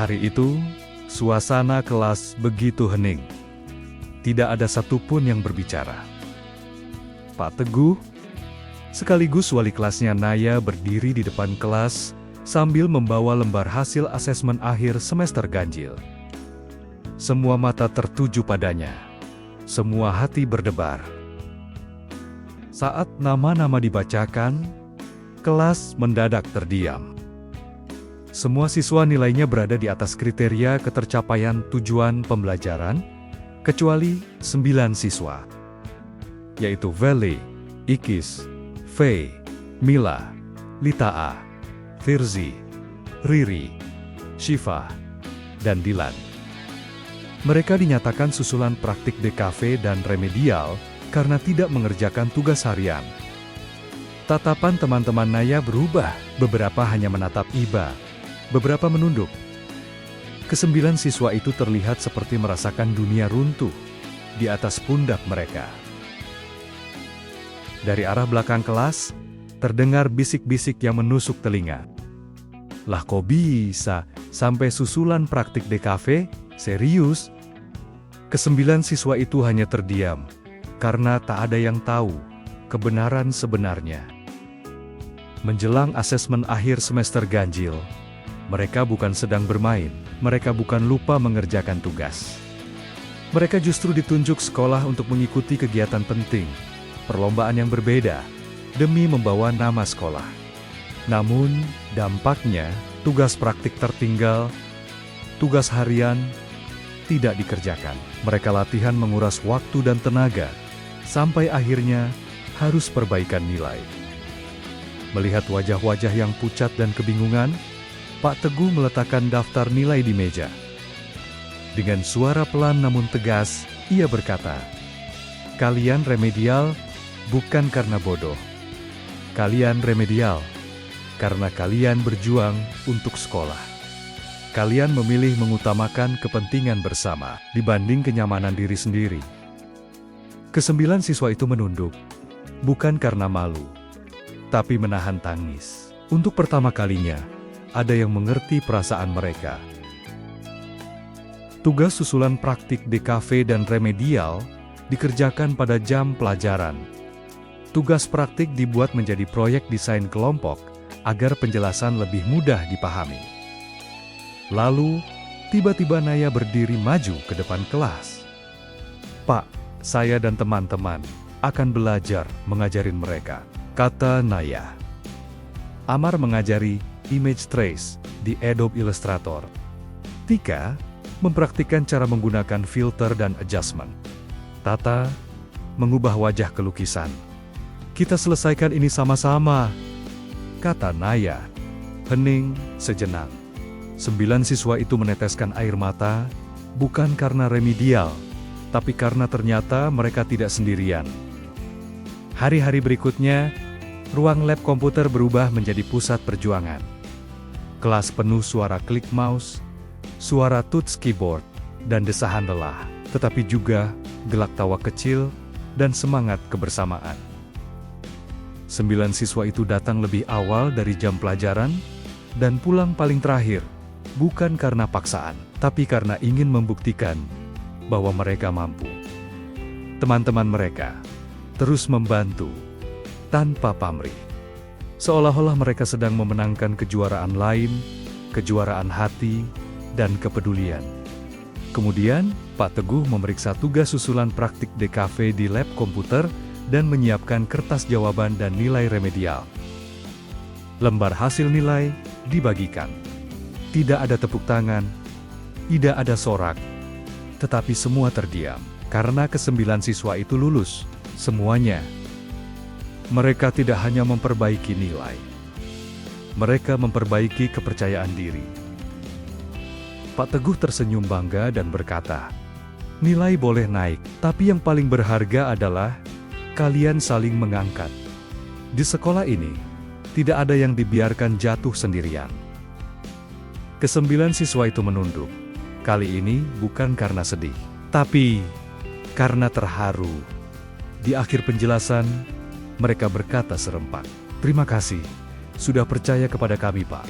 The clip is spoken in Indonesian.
Hari itu, suasana kelas begitu hening. Tidak ada satupun yang berbicara. Pak Teguh, sekaligus wali kelasnya Naya, berdiri di depan kelas sambil membawa lembar hasil asesmen akhir semester ganjil. Semua mata tertuju padanya. Semua hati berdebar. Saat nama-nama dibacakan, kelas mendadak terdiam. Semua siswa nilainya berada di atas kriteria ketercapaian tujuan pembelajaran, kecuali 9 siswa, yaitu Vele, Ikis, Faye, Mila, Litaa, Firzi, Riri, Syifa, dan Dilan. Mereka dinyatakan susulan praktik DKV dan remedial karena tidak mengerjakan tugas harian. Tatapan teman-teman Naya berubah, beberapa hanya menatap Iba, beberapa menunduk. Kesembilan siswa itu terlihat seperti merasakan dunia runtuh di atas pundak mereka. Dari arah belakang kelas, terdengar bisik-bisik yang menusuk telinga. Lah kok bisa, sampai susulan praktik DKV? Serius? Kesembilan siswa itu hanya terdiam, karena tak ada yang tahu kebenaran sebenarnya. Menjelang asesmen akhir semester ganjil, mereka bukan sedang bermain, mereka bukan lupa mengerjakan tugas. Mereka justru ditunjuk sekolah untuk mengikuti kegiatan penting, perlombaan yang berbeda, demi membawa nama sekolah. Namun, dampaknya, tugas praktik tertinggal, tugas harian tidak dikerjakan. Mereka latihan menguras waktu dan tenaga, sampai akhirnya harus perbaikan nilai. Melihat wajah-wajah yang pucat dan kebingungan, Pak Teguh meletakkan daftar nilai di meja. Dengan suara pelan namun tegas, ia berkata, "Kalian remedial bukan karena bodoh. Kalian remedial karena kalian berjuang untuk sekolah. Kalian memilih mengutamakan kepentingan bersama dibanding kenyamanan diri sendiri." Kesembilan siswa itu menunduk, bukan karena malu, tapi menahan tangis. Untuk pertama kalinya, ada yang mengerti perasaan mereka. Tugas susulan praktik DKV dan remedial dikerjakan pada jam pelajaran. Tugas praktik dibuat menjadi proyek desain kelompok agar penjelasan lebih mudah dipahami. Lalu, tiba-tiba Naya berdiri maju ke depan kelas. "Pak, saya dan teman-teman akan belajar mengajarin mereka," kata Naya. Amar mengajari Image Trace di Adobe Illustrator. Tika mempraktikkan cara menggunakan filter dan adjustment. Tata mengubah wajah ke lukisan. "Kita selesaikan ini sama-sama," kata Naya. Hening sejenak. 9 siswa itu meneteskan air mata, bukan karena remedial, tapi karena ternyata mereka tidak sendirian. Hari-hari berikutnya, ruang lab komputer berubah menjadi pusat perjuangan. Kelas penuh suara klik mouse, suara touch keyboard, dan desahan lelah, tetapi juga gelak tawa kecil dan semangat kebersamaan. 9 siswa itu datang lebih awal dari jam pelajaran dan pulang paling terakhir, bukan karena paksaan, tapi karena ingin membuktikan bahwa mereka mampu. Teman-teman mereka terus membantu tanpa pamrih. Seolah-olah mereka sedang memenangkan kejuaraan lain, kejuaraan hati, dan kepedulian. Kemudian, Pak Teguh memeriksa tugas susulan praktik DKV di lab komputer dan menyiapkan kertas jawaban dan nilai remedial. Lembar hasil nilai dibagikan. Tidak ada tepuk tangan, tidak ada sorak, tetapi semua terdiam, karena kesembilan siswa itu lulus, semuanya. Mereka tidak hanya memperbaiki nilai, mereka memperbaiki kepercayaan diri. Pak Teguh tersenyum bangga dan berkata, "Nilai boleh naik, tapi yang paling berharga adalah kalian saling mengangkat. Di sekolah ini, tidak ada yang dibiarkan jatuh sendirian." Kesembilan siswa itu menunduk. Kali ini bukan karena sedih, tapi karena terharu. Di akhir penjelasan, mereka berkata serempak, "Terima kasih, sudah percaya kepada kami, Pak."